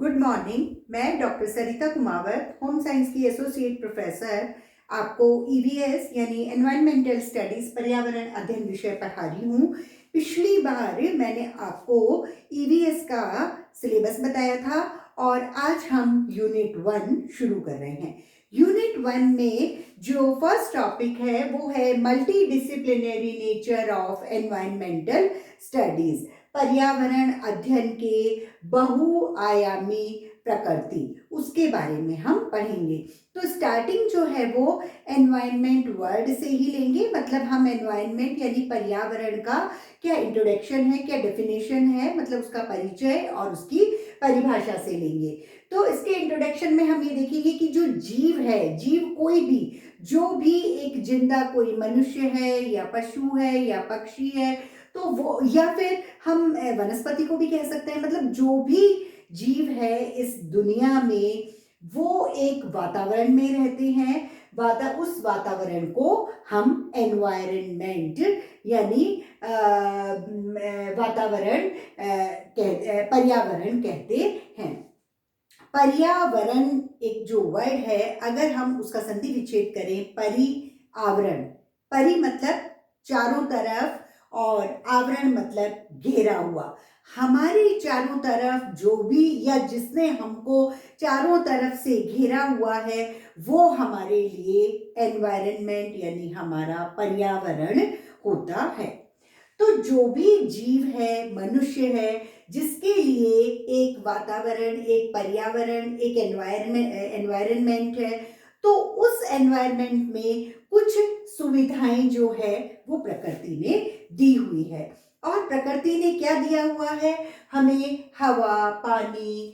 Good morning. मैं doctor सरिता Kumawat, home science की associate professor, आपको ईवीएस यानी एनवायरमेंटल स्टडीज पर्यावरण अध्ययन विषय पढ़ा रही हूँ। पिछली बार मैंने आपको ईवीएस का सिलेबस बताया था और आज हम यूनिट 1 शुरू कर रहे हैं। यूनिट 1 में जो फर्स्ट टॉपिक है वो है multi disciplinary nature of environmental studies, पर्यावरण अध्ययन के बहुआयामी प्रकृति, उसके बारे में हम पढ़ेंगे। तो स्टार्टिंग जो है वो एनवायरनमेंट वर्ड से ही लेंगे, मतलब हम एनवायरनमेंट यानी पर्यावरण का क्या इंट्रोडक्शन है, क्या डेफिनेशन है, मतलब उसका परिचय और उसकी परिभाषा से लेंगे। तो इसके इंट्रोडक्शन में हम ये देखेंगे कि जो जीव है, जीव कोई भी, जो भी एक जिंदा, कोई मनुष्य है या पशु है या पक्षी है, तो वो, या फिर हम वनस्पति को भी कह सकते हैं, मतलब जो भी जीव है इस दुनिया में वो एक वातावरण में रहते हैं। उस वातावरण को हम एनवायरनमेंट यानी वातावरण पर्यावरण कहते हैं। पर्यावरण एक जो वर्ड है, अगर हम उसका संधि विच्छेद करें, आवरण, परि मतलब चारों तरफ और आवरण मतलब घेरा हुआ। हमारे चारों तरफ जो भी या जिसने हमको चारों तरफ से घेरा हुआ है वो हमारे लिए एनवायरनमेंट यानी हमारा पर्यावरण होता है। तो जो भी जीव है, मनुष्य है, जिसके लिए एक वातावरण, एक पर्यावरण, एक एनवायरनमेंट है, तो उस एनवायरनमेंट में कुछ सुविधाएं जो है वो प्रकृति ने दी हुई है। और प्रकृति ने क्या दिया हुआ है हमें? हवा, पानी,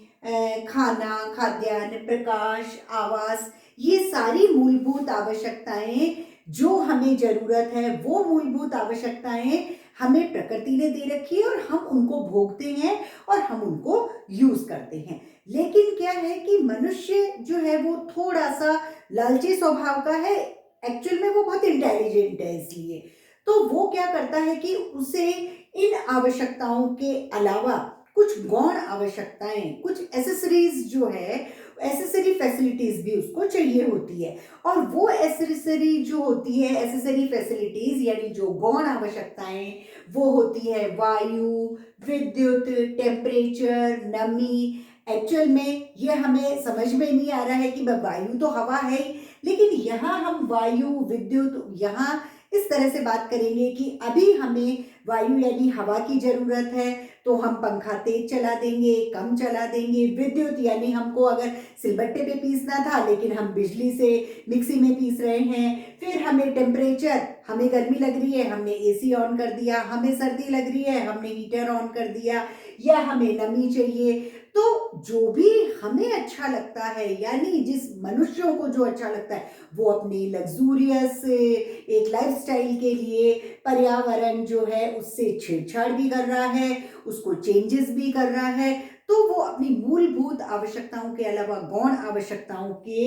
खाना, खाद्यान्न, प्रकाश, आवास, ये सारी मूलभूत आवश्यकताएं जो हमें जरूरत है, वो मूलभूत आवश्यकताएं हमें प्रकृति ने दे रखी है और हम उनको भोगते हैं और हम उनको यूज करते हैं। लेकिन क्या है कि मनुष्य जो है वो थोड़ा सा लालची स्वभाव का है। एक्चुअल में वो बहुत इंटेलिजेंट है, इसलिए तो वो क्या करता है कि उसे इन आवश्यकताओं के अलावा कुछ गौण आवश्यकताएं, कुछ एसेसरीज जो है, एसेसरी फैसिलिटीज भी उसको चाहिए होती है। और वो एसेसरी जो होती है, एसेसरी फैसिलिटीज यानी जो गौण आवश्यकताएं, वो होती है वायु, विद्युत, टेम्परेचर, नमी। एक्चुअल में ये हमें समझ में नहीं आ रहा है कि वायु तो हवा है ही, लेकिन यहाँ हम वायु, विद्युत, यहाँ इस तरह से बात करेंगे कि अभी हमें वायु यानी हवा की जरूरत है तो हम पंखा तेज चला देंगे, कम चला देंगे। विद्युत यानी हमको अगर सिलबट्टे पे पीसना था लेकिन हम बिजली से मिक्सी में पीस रहे हैं। फिर हमें टेम्परेचर, हमें गर्मी लग रही है, हमने एसी ऑन कर दिया, हमें सर्दी लग रही है, हमने हीटर ऑन कर दिया, या हमें नमी चाहिए। तो जो भी हमें अच्छा लगता है, यानी जिस मनुष्यों को जो अच्छा लगता है, वो अपनी लग्जूरियस एक लाइफस्टाइल के लिए पर्यावरण जो है उससे छेड़छाड़ भी कर रहा है, उसको चेंजेस भी कर रहा है। तो वो अपनी मूलभूत आवश्यकताओं के अलावा गौण आवश्यकताओं के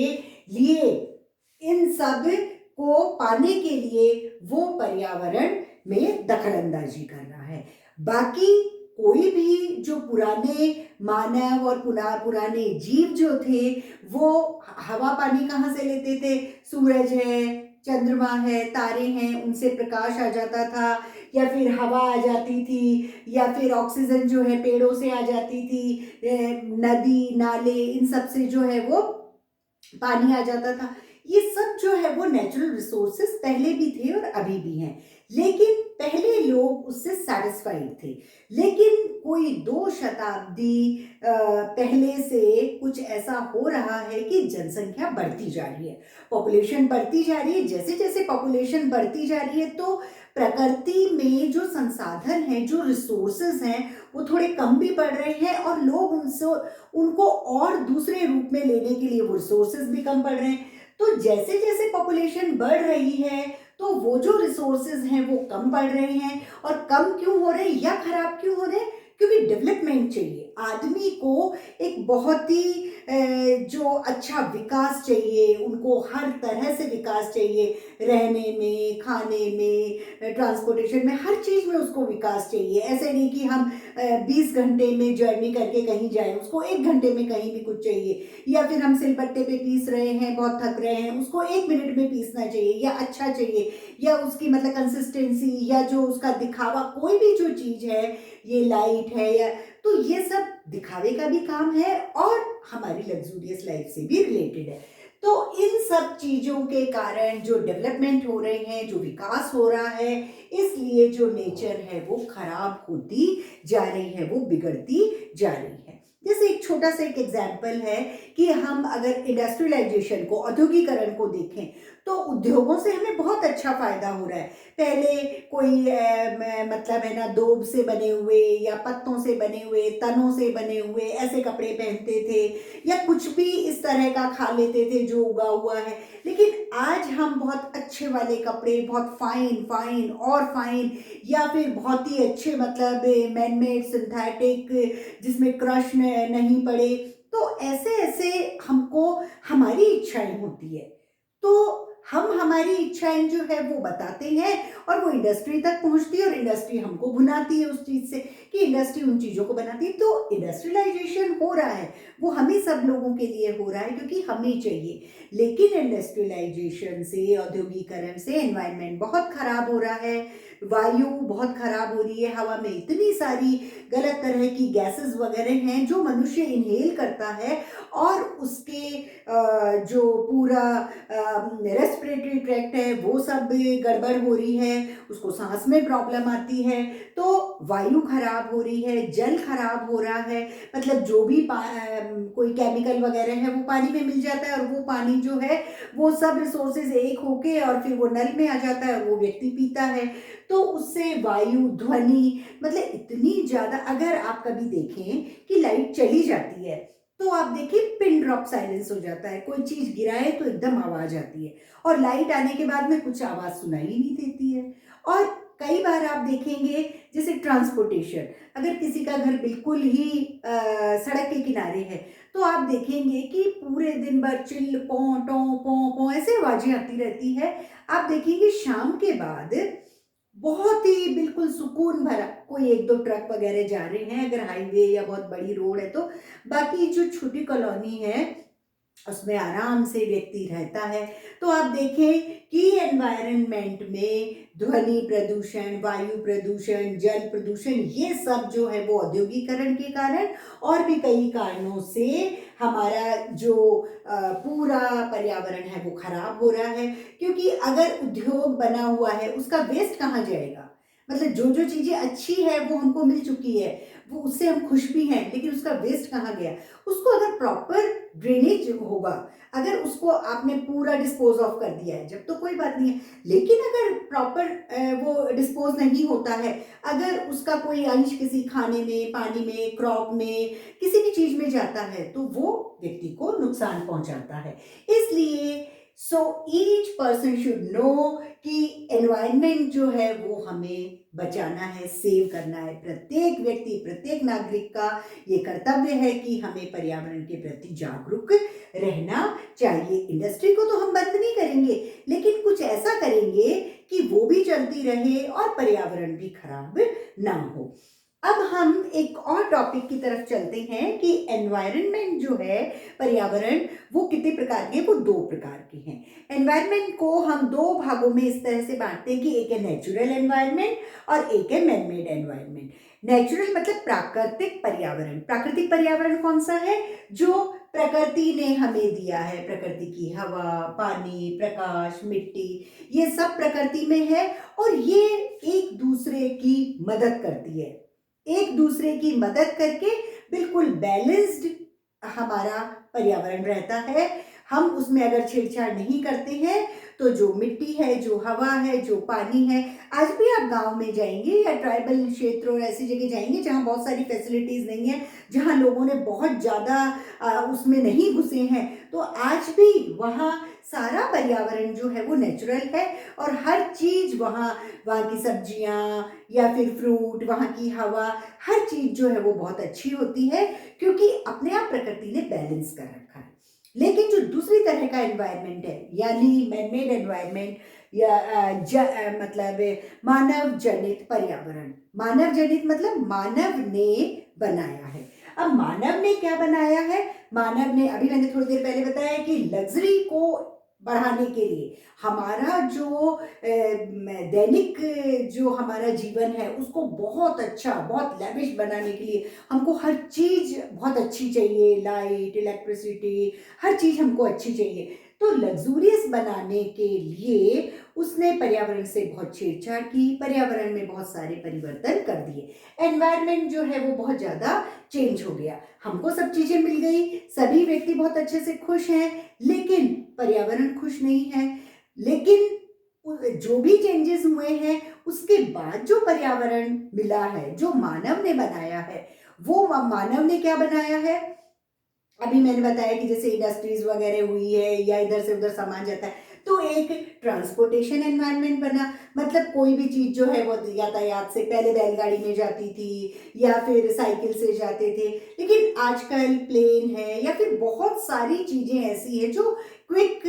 लिए, इन सब को पाने के लिए वो पर्यावरण में दखलंदाजी कर रहा है। बाकी कोई भी जो पुराने मानव और पुराने जीव जो थे, वो हवा पानी कहाँ से लेते थे? सूरज है, चंद्रमा है, तारे हैं, उनसे प्रकाश आ जाता था, या फिर हवा आ जाती थी, या फिर ऑक्सीजन जो है पेड़ों से आ जाती थी, नदी, नाले, इन सब से जो है वो पानी आ जाता था। ये सब जो है वो नेचुरल रिसोर्सेस पहले भी थे और अभी भी हैं, लेकिन पहले लोग उससे सेटिस्फाइड थे। लेकिन कोई 2 शताब्दी पहले से कुछ ऐसा हो रहा है कि जनसंख्या बढ़ती जा रही है, पॉपुलेशन बढ़ती जा रही है। जैसे जैसे पॉपुलेशन बढ़ती जा रही है तो प्रकृति में जो संसाधन हैं, जो रिसोर्सेज हैं, वो थोड़े कम भी पड़ रहे हैं और लोग उनको और दूसरे रूप में लेने के लिए वो रिसोर्सेज भी कम पड़ रहे हैं। तो जैसे जैसे पॉपुलेशन बढ़ रही है तो वो जो रिसोर्सेज हैं वो कम पड़ रहे हैं। और कम क्यों हो रहे हैं या खराब क्यों हो रहे हैं? क्योंकि डेवलपमेंट चाहिए आदमी को, एक बहुत ही जो अच्छा विकास चाहिए, उनको हर तरह से विकास चाहिए, रहने में, खाने में, ट्रांसपोर्टेशन में, हर चीज़ में उसको विकास चाहिए। ऐसे नहीं कि हम 20 घंटे में जर्नी करके कहीं जाएं, उसको 1 घंटे में कहीं भी कुछ चाहिए, या फिर हम सिलबट्टे पे पीस रहे हैं, बहुत थक रहे हैं, उसको 1 मिनट में पीसना चाहिए, या अच्छा चाहिए, या उसकी मतलब कंसिस्टेंसी, या जो उसका दिखावा, कोई भी जो चीज़ है, ये लाइट है या, तो ये सब दिखावे का भी काम है और हमारी लग्जूरियस लाइफ से भी रिलेटेड है। तो इन सब चीज़ों के कारण जो डेवलपमेंट हो रहे हैं, जो विकास हो रहा है, इसलिए जो नेचर है वो खराब होती जा रही है, वो बिगड़ती जा रही है। जैसे एक छोटा सा एक एग्जाम्पल है कि हम अगर इंडस्ट्रियलाइजेशन को, औद्योगिकरण को देखें, तो उद्योगों से हमें बहुत अच्छा फायदा हो रहा है। पहले कोई मतलब है ना, दोब से बने हुए या पत्तों से बने हुए, तनों से बने हुए ऐसे कपड़े पहनते थे, या कुछ भी इस तरह का खा लेते थे जो उगा हुआ है। लेकिन आज हम बहुत अच्छे वाले कपड़े, बहुत फाइन फाइन और फाइन, या फिर बहुत ही अच्छे मतलब मैनमेड सिंथेटिक, जिसमें क्रश नहीं पड़े, तो ऐसे ऐसे हमको हमारी इच्छाएं होती है, तो हम हमारी इच्छाएं जो है वो बताते हैं, और वो इंडस्ट्री तक पहुंचती है, और इंडस्ट्री हमको भुनाती है उस चीज़ से, कि इंडस्ट्री उन चीज़ों को बनाती है। तो इंडस्ट्रियलाइजेशन हो रहा है, वो हमें सब लोगों के लिए हो रहा है क्योंकि हमें चाहिए। लेकिन इंडस्ट्रियलाइजेशन से, औद्योगिकरण से एनवायरनमेंट बहुत खराब हो रहा है, वायु बहुत खराब हो रही है, हवा में इतनी सारी गलत तरह की गैसेस वगैरह हैं जो मनुष्य इनहेल करता है, और उसके जो पूरा रेस्पिरेटरी ट्रैक्ट है वो सब गड़बड़ हो रही है, उसको सांस में प्रॉब्लम आती है। तो वायु खराब हो रही है, जल खराब हो रहा है, मतलब जो भी कोई केमिकल वगैरह है वो पानी में मिल जाता है, और वो पानी जो है वो सब रिसोर्सेज एक होके और फिर वो नल में आ जाता है और वो व्यक्ति पीता है। तो उससे वायु, ध्वनि, मतलब इतनी ज़्यादा, अगर आप कभी देखें कि लाइट चली जाती है तो आप देखिए पिन ड्रॉप साइलेंस हो जाता है, कोई चीज गिराए तो एकदम आवाज आती है, और लाइट आने के बाद में कुछ आवाज सुनाई ही नहीं देती है। और कई बार आप देखेंगे, जैसे ट्रांसपोर्टेशन, अगर किसी का घर बिल्कुल ही सड़क के किनारे है, तो आप देखेंगे कि पूरे दिन भर चिल्ल पों टों पों पों ऐसे आवाजें आती रहती है। आप देखेंगे शाम के बाद बहुत ही बिल्कुल सुकून भरा, कोई एक दो ट्रक वगैरह जा रहे हैं अगर हाईवे या बहुत बड़ी रोड है तो, बाकी जो छोटी कॉलोनी है उसमें आराम से व्यक्ति रहता है। तो आप देखें कि एनवायरनमेंट में ध्वनि प्रदूषण, वायु प्रदूषण, जल प्रदूषण, ये सब जो है वो औद्योगिकरण के कारण और भी कई कारणों से हमारा जो पूरा पर्यावरण है वो खराब हो रहा है। क्योंकि अगर उद्योग बना हुआ है, उसका वेस्ट कहाँ जाएगा? मतलब जो जो चीजें अच्छी है वो हमको मिल चुकी है, वो उससे हम खुश भी हैं, लेकिन उसका वेस्ट कहाँ गया? उसको अगर प्रॉपर ड्रेनेज होगा, अगर उसको आपने पूरा डिस्पोज ऑफ कर दिया है जब तो कोई बात नहीं है, लेकिन अगर प्रॉपर वो डिस्पोज नहीं होता है, अगर उसका कोई अंश किसी खाने में, पानी में, क्रॉप में, किसी भी चीज में जाता है, तो वो व्यक्ति को नुकसान पहुंचाता है। इसलिए so each person should know कि एनवायरनमेंट जो है वो हमें बचाना है, सेव करना है। प्रत्येक व्यक्ति, प्रत्येक नागरिक का ये कर्तव्य है कि हमें पर्यावरण के प्रति जागरूक रहना चाहिए। इंडस्ट्री को तो हम बंद नहीं करेंगे, लेकिन कुछ ऐसा करेंगे कि वो भी चलती रहे और पर्यावरण भी खराब ना हो। अब हम एक और टॉपिक की तरफ चलते हैं कि एनवायरनमेंट जो है, पर्यावरण, वो कितने प्रकार के हैं? वो 2 प्रकार के हैं। एनवायरनमेंट को हम 2 भागों में इस तरह से बांटते हैं कि एक है नेचुरल एनवायरनमेंट और एक है मैनमेड एनवायरनमेंट। नेचुरल मतलब प्राकृतिक पर्यावरण। प्राकृतिक पर्यावरण कौन सा है? जो प्रकृति ने हमें दिया है, प्रकृति की हवा, पानी, प्रकाश, मिट्टी, ये सब प्रकृति में है, और ये एक दूसरे की मदद करती है। एक दूसरे की मदद करके बिल्कुल बैलेंस्ड हमारा पर्यावरण रहता है। हम उसमें अगर छेड़छाड़ नहीं करते हैं तो जो मिट्टी है, जो हवा है, जो पानी है, आज भी आप गांव में जाएंगे या ट्राइबल क्षेत्र और ऐसी जगह जाएंगे जहां बहुत सारी फैसिलिटीज़ नहीं है, जहां लोगों ने बहुत ज़्यादा उसमें नहीं घुसे हैं, तो आज भी वहाँ सारा पर्यावरण जो है वो नेचुरल है और हर चीज़ वहाँ, वहाँ की सब्जियाँ या फिर फ्रूट, वहाँ की हवा, हर चीज़ जो है वो बहुत अच्छी होती है, क्योंकि अपने आप प्रकृति ने बैलेंस कर रखा है। लेकिन जो दूसरी तरह का एनवायरनमेंट है, यानी मैनमेड एनवायरनमेंट या मतलब मानव जनित पर्यावरण, मानव जनित मतलब मानव ने बनाया है। अब मानव ने क्या बनाया है? मानव ने, अभी मैंने थोड़ी देर पहले बताया कि लग्जरी को बढ़ाने के लिए, हमारा जो दैनिक जो हमारा जीवन है उसको बहुत अच्छा, बहुत लैविश बनाने के लिए हमको हर चीज़ बहुत अच्छी चाहिए, लाइट, इलेक्ट्रिसिटी, हर चीज़ हमको अच्छी चाहिए। तो लग्जूरियस बनाने के लिए उसने पर्यावरण से बहुत छेड़छाड़ की, पर्यावरण में बहुत सारे परिवर्तन कर दिए, एनवायरनमेंट जो है वो बहुत ज़्यादा चेंज हो गया, हमको सब चीज़ें मिल गई, सभी व्यक्ति बहुत अच्छे से खुश हैं, लेकिन पर्यावरण खुश नहीं है। लेकिन जो भी चेंजेस हुए हैं उसके बाद जो पर्यावरण मिला है, जो मानव ने बनाया है, वो मानव ने क्या बनाया है? अभी मैंने बताया कि जैसे इंडस्ट्रीज वगैरह हुई है या इधर से उधर सामान जाता है, तो एक ट्रांसपोर्टेशन एनवायरनमेंट बना, मतलब कोई भी चीज़ जो है वो यातायात से पहले बैलगाड़ी में जाती थी या फिर साइकिल से जाते थे, लेकिन आजकल प्लेन है या फिर बहुत सारी चीज़ें ऐसी है जो क्विक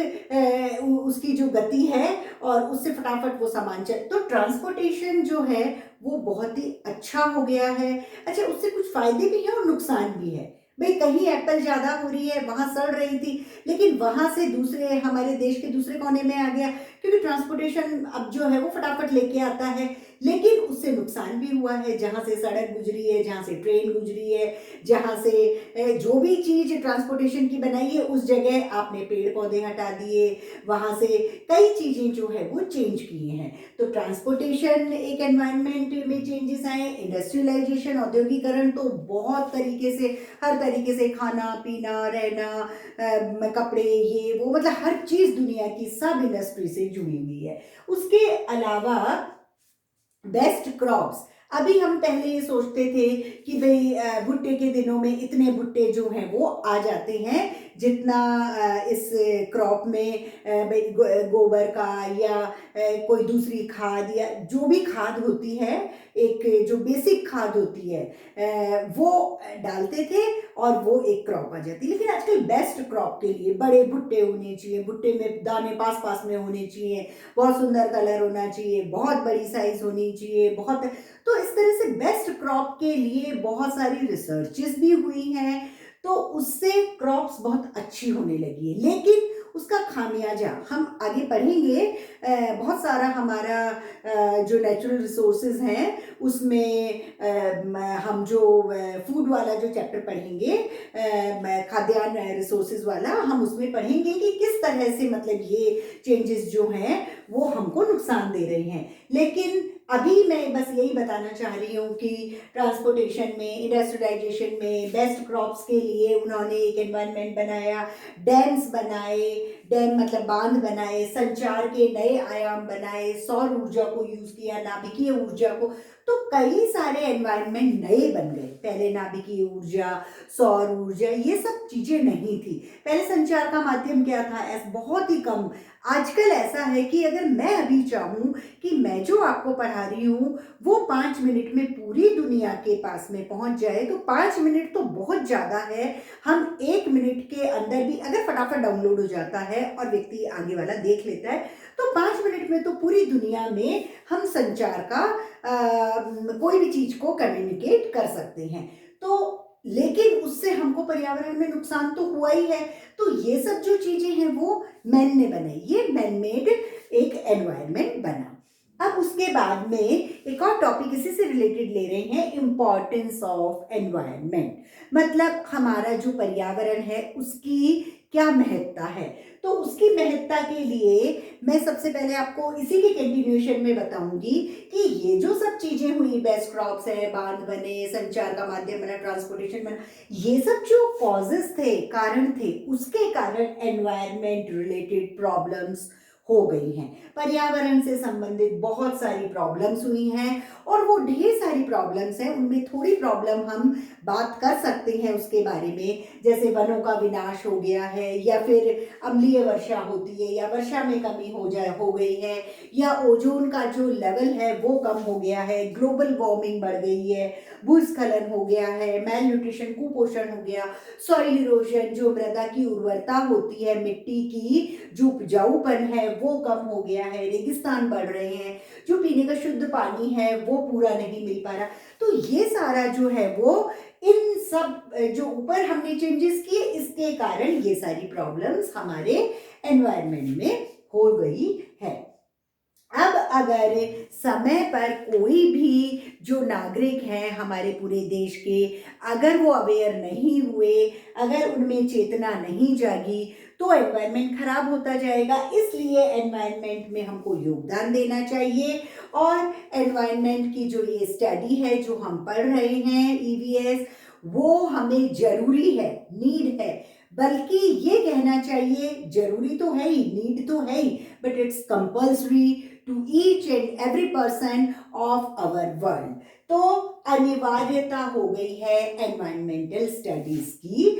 उसकी जो गति है और उससे फटाफट वो सामान चल, तो ट्रांसपोर्टेशन जो है वो बहुत ही अच्छा हो गया है। अच्छा, उससे कुछ फायदे भी हैं और नुकसान भी है। भाई कहीं एप्पल ज़्यादा हो रही है, वहाँ सड़ रही थी, लेकिन वहाँ से दूसरे, हमारे देश के दूसरे कोने में आ गया, क्योंकि ट्रांसपोर्टेशन अब जो है वो फटाफट लेके आता है। लेकिन उससे नुकसान भी हुआ है, जहाँ से सड़क गुजरी है, जहाँ से ट्रेन गुजरी है, जहाँ से जो भी चीज़ ट्रांसपोर्टेशन की बनाई है उस जगह आपने पेड़ पौधे हटा दिए, वहाँ से कई चीज़ें जो है वो चेंज किए हैं। तो ट्रांसपोर्टेशन एक एनवायरनमेंट में चेंजेस आए, इंडस्ट्रियलाइजेशन, औद्योगिकरण, तो बहुत तरीके से, हर तरीके से खाना पीना रहना, कपड़े, ये वो, मतलब हर चीज़ दुनिया की सब इंडस्ट्री से जुड़ी हुई है। उसके अलावा बेस्ट क्रॉप्स, अभी हम पहले ये सोचते थे कि भाई भुट्टे के दिनों में इतने भुट्टे जो हैं वो आ जाते हैं, जितना इस क्रॉप में भाई गोबर का या कोई दूसरी खाद या जो भी खाद होती है, एक जो बेसिक खाद होती है वो डालते थे और वो एक क्रॉप आ जाती। लेकिन आजकल बेस्ट क्रॉप के लिए बड़े भुट्टे होने चाहिए, भुट्टे में दाने पास पास में होने चाहिए, बहुत सुंदर कलर होना चाहिए, बहुत बड़ी साइज होनी चाहिए, बहुत, तो इस तरह से बेस्ट क्रॉप के लिए बहुत सारी रिसर्चेस भी हुई हैं, तो उससे क्रॉप्स बहुत अच्छी होने लगी है। लेकिन उसका खामियाजा हम आगे पढ़ेंगे, बहुत सारा हमारा जो नेचुरल रिसोर्सेज हैं उसमें हम जो फूड वाला जो चैप्टर पढ़ेंगे, खाद्यान्न रिसोर्सेज वाला, हम उसमें पढ़ेंगे कि किस तरह से मतलब ये चेंजेस जो हैं वो हमको नुकसान दे रहे हैं। लेकिन अभी मैं बस यही बताना चाह रही हूँ कि ट्रांसपोर्टेशन में, इंडस्ट्रियलाइजेशन में बेस्ट क्रॉप्स के लिए उन्होंने एक एनवायरनमेंट बनाया, डैम्स बनाए, डैम मतलब बांध बनाए, संचार के नए आयाम बनाए, सौर ऊर्जा को यूज किया, नाभिकीय ऊर्जा को, तो कई सारे एनवायरनमेंट नए बन गए। पहले नाभिकीय ऊर्जा, सौर ऊर्जा, ये सब चीजें नहीं थी। पहले संचार का माध्यम क्या था? बहुत ही कम। आजकल ऐसा है कि अगर मैं अभी चाहूँ कि मैं जो आपको पढ़ा रही हूँ वो 5 मिनट में पूरी दुनिया के पास में पहुंच जाए, तो 5 मिनट तो बहुत ज़्यादा है। हम 1 मिनट के अंदर भी अगर फटाफट डाउनलोड हो जाता है और व्यक्ति आगे वाला देख लेता है, तो 5 मिनट में तो पूरी दुनिया में हम संचार का कोई भी चीज़ को कम्युनिकेट कर सकते हैं। तो लेकिन उससे हमको पर्यावरण में नुकसान तो हुआ ही है। तो ये सब जो चीज़ें हैं वो मैन ने बनाई, ये मैन मेड एक एनवायरनमेंट बना। अब उसके बाद में एक और टॉपिक इसी से रिलेटेड ले रहे हैं, इम्पॉर्टेंस ऑफ एनवायरनमेंट, मतलब हमारा जो पर्यावरण है उसकी क्या महत्ता है। तो उसकी महत्ता के लिए मैं सबसे पहले आपको इसी के कंटिन्यूएशन में बताऊंगी कि ये जो सब चीजें हुई, बेस्ट क्रॉप्स है, बांध बने, संचार का माध्यम बना, ट्रांसपोर्टेशन बना, ये सब जो कॉजेस थे, कारण थे, उसके कारण एनवायरनमेंट रिलेटेड प्रॉब्लम्स हो गई हैं। पर्यावरण से संबंधित बहुत सारी प्रॉब्लम्स हुई हैं और वो ढेर सारी प्रॉब्लम्स हैं, उनमें थोड़ी प्रॉब्लम हम बात कर सकते हैं उसके बारे में, जैसे वनों का विनाश हो गया है, या फिर अम्लीय वर्षा होती है, या वर्षा में कमी हो गई है, या ओजोन का जो लेवल है वो कम हो गया है, ग्लोबल वार्मिंग बढ़ गई है, भूस्खलन हो गया है, मेल न्यूट्रिशन कुपोषण हो गया, सॉइल इरोजन जो मृदा की उर्वरता होती है, मिट्टी की जो उपजाऊपन है वो कम हो गया है, रेगिस्तान बढ़ रहे हैं, जो पीने का शुद्ध पानी है वो पूरा नहीं मिल पा रहा। तो ये सारा जो है वो इन सब जो ऊपर हमने चेंजेस किए इसके कारण ये सारी प्रॉब्लम्स हमारे एनवायरनमेंट में हो गई है। अब अगर समय पर कोई भी जो नागरिक हैं हमारे पूरे देश के, अगर वो अवेयर नहीं हुए, अगर उनमें चेतना नहीं जागी, तो एनवायरनमेंट खराब होता जाएगा। इसलिए एनवायरनमेंट में हमको योगदान देना चाहिए और एनवायरनमेंट की जो ये स्टडी है जो हम पढ़ रहे हैं ईवीएस, वो हमें जरूरी है, नीड है, बल्कि ये कहना चाहिए जरूरी तो है ही, नीड तो है ही, but it's compulsory to each and every person of our world. तो अनिवार्यता हो गई है एनवायरमेंटल स्टडीज की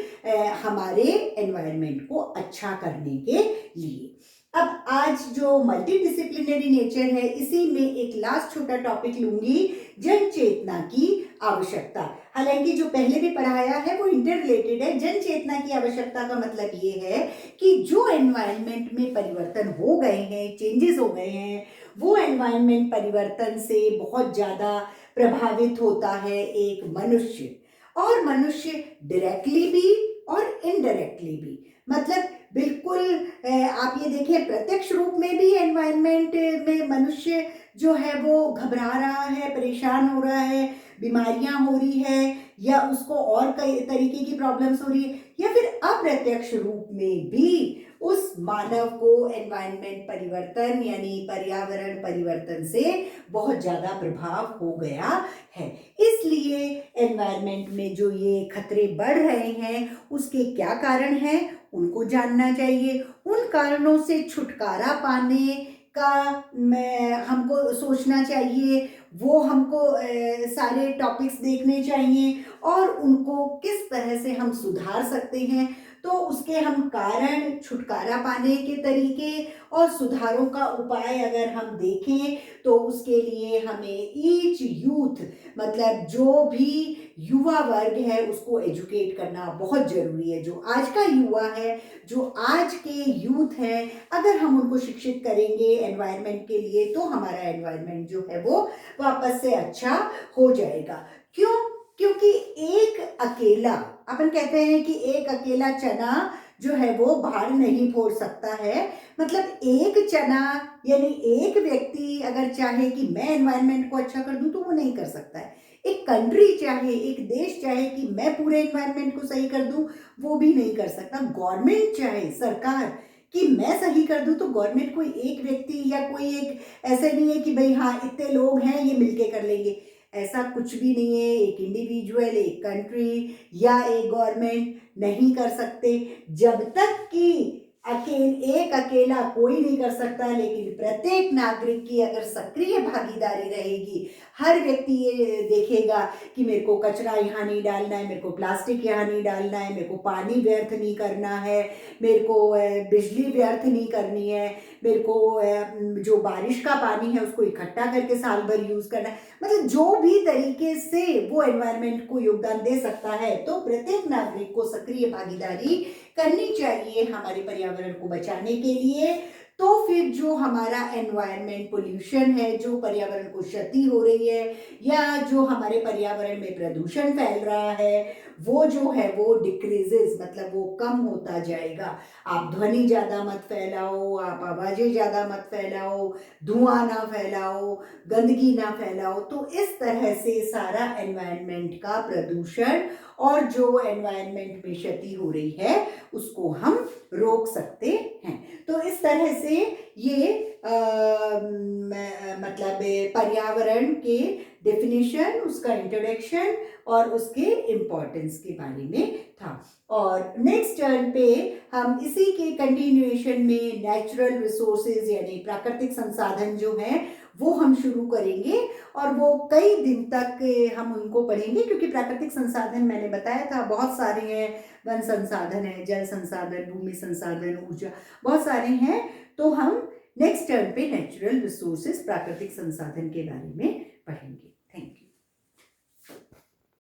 हमारे एनवायरनमेंट को अच्छा करने के लिए। अब आज जो मल्टी डिसिप्लिनरी नेचर है, इसी में एक लास्ट छोटा टॉपिक लूंगी, जन चेतना की आवश्यकता। हालांकि जो पहले भी पढ़ाया है वो इंटर रिलेटेड है। जन चेतना की आवश्यकता का मतलब ये है कि जो एनवायरनमेंट में परिवर्तन हो गए हैं, चेंजेस हो गए हैं, वो एनवायरनमेंट परिवर्तन से बहुत ज़्यादा प्रभावित होता है एक मनुष्य, और मनुष्य डायरेक्टली भी और इनडायरेक्टली भी। मतलब बिल्कुल आप ये देखें, प्रत्यक्ष रूप में भी एनवायरनमेंट में मनुष्य जो है वो घबरा रहा है, परेशान हो रहा है, बीमारियां हो रही है, या उसको और कई तरीके की प्रॉब्लम्स हो रही है, या फिर अप्रत्यक्ष रूप में भी उस मानव को एनवायरनमेंट परिवर्तन यानी पर्यावरण परिवर्तन से बहुत ज़्यादा प्रभाव हो गया है। इसलिए एनवायरनमेंट में जो ये खतरे बढ़ रहे हैं उसके क्या कारण हैं उनको जानना चाहिए। उन कारणों से छुटकारा पाने का हमको सोचना चाहिए, वो हमको सारे टॉपिक्स देखने चाहिए और उनको किस तरह से हम सुधार सकते हैं। तो उसके हम कारण, छुटकारा पाने के तरीके और सुधारों का उपाय अगर हम देखें तो उसके लिए हमें ईच यूथ, मतलब जो भी युवा वर्ग है उसको एजुकेट करना बहुत ज़रूरी है। जो आज का युवा है, जो आज के यूथ हैं, अगर हम उनको शिक्षित करेंगे एनवायरनमेंट के लिए तो हमारा एनवायरनमेंट जो है वो वापस से अच्छा हो जाएगा। क्यों? क्योंकि एक अकेला, अपन कहते हैं कि एक अकेला चना जो है वो भार नहीं फोड़ सकता है। मतलब एक चना यानी एक व्यक्ति अगर चाहे कि मैं एनवायरनमेंट को अच्छा कर दूं तो वो नहीं कर सकता है। एक कंट्री चाहे, एक देश चाहे कि मैं पूरे एनवायरनमेंट को सही कर दूं, वो भी नहीं कर सकता। गवर्नमेंट चाहे, सरकार, कि मैं सही कर दूं, तो गवर्नमेंट कोई एक व्यक्ति या कोई एक ऐसे नहीं है कि भाई हाँ इतने लोग हैं ये मिलके कर लेंगे, ऐसा कुछ भी नहीं है। एक इंडिविजुअल, एक कंट्री या एक गवर्नमेंट नहीं कर सकते। जब तक कि एक अकेला कोई नहीं कर सकता, लेकिन प्रत्येक नागरिक की अगर सक्रिय भागीदारी रहेगी, हर व्यक्ति ये देखेगा कि मेरे को कचरा यहाँ नहीं डालना है, मेरे को प्लास्टिक यहाँ नहीं डालना है, मेरे को पानी व्यर्थ नहीं करना है, मेरे को बिजली व्यर्थ नहीं करनी है, मेरे को जो बारिश का पानी है उसको इकट्ठा करके साल भर यूज करना है। मतलब जो भी तरीके से वो एनवायरनमेंट को योगदान दे सकता है, तो प्रत्येक नागरिक को सक्रिय भागीदारी करनी चाहिए हमारे पर्यावरण को बचाने के लिए। तो फिर जो हमारा एनवायरनमेंट पोल्यूशन है, जो पर्यावरण को क्षति हो रही है, या जो हमारे पर्यावरण में प्रदूषण फैल रहा है, वो जो है वो डिक्रीजेस, मतलब वो कम होता जाएगा। आप ध्वनि ज़्यादा मत फैलाओ, आप आवाज़ें ज़्यादा मत फैलाओ, धुआं ना फैलाओ, गंदगी ना फैलाओ। तो इस तरह से सारा एनवायरनमेंट का प्रदूषण और जो एनवायरनमेंट में क्षति हो रही है उसको हम रोक सकते हैं। तो इस तरह से ये मतलब पर्यावरण के डेफिनेशन, उसका इंट्रोडक्शन और उसके इम्पोर्टेंस के बारे में था। और नेक्स्ट टर्न पे हम इसी के कंटिन्यूएशन में नेचुरल रिसोर्सेज यानी प्राकृतिक संसाधन जो हैं वो हम शुरू करेंगे, और वो कई दिन तक हम उनको पढ़ेंगे, क्योंकि प्राकृतिक संसाधन मैंने बताया था बहुत सारे हैं। वन संसाधन है, जल संसाधन, भूमि संसाधन, ऊर्जा, बहुत सारे हैं। तो हम नेक्स्ट टर्न पे नेचुरल रिसोर्सेज, प्राकृतिक संसाधन के बारे में पढ़ेंगे।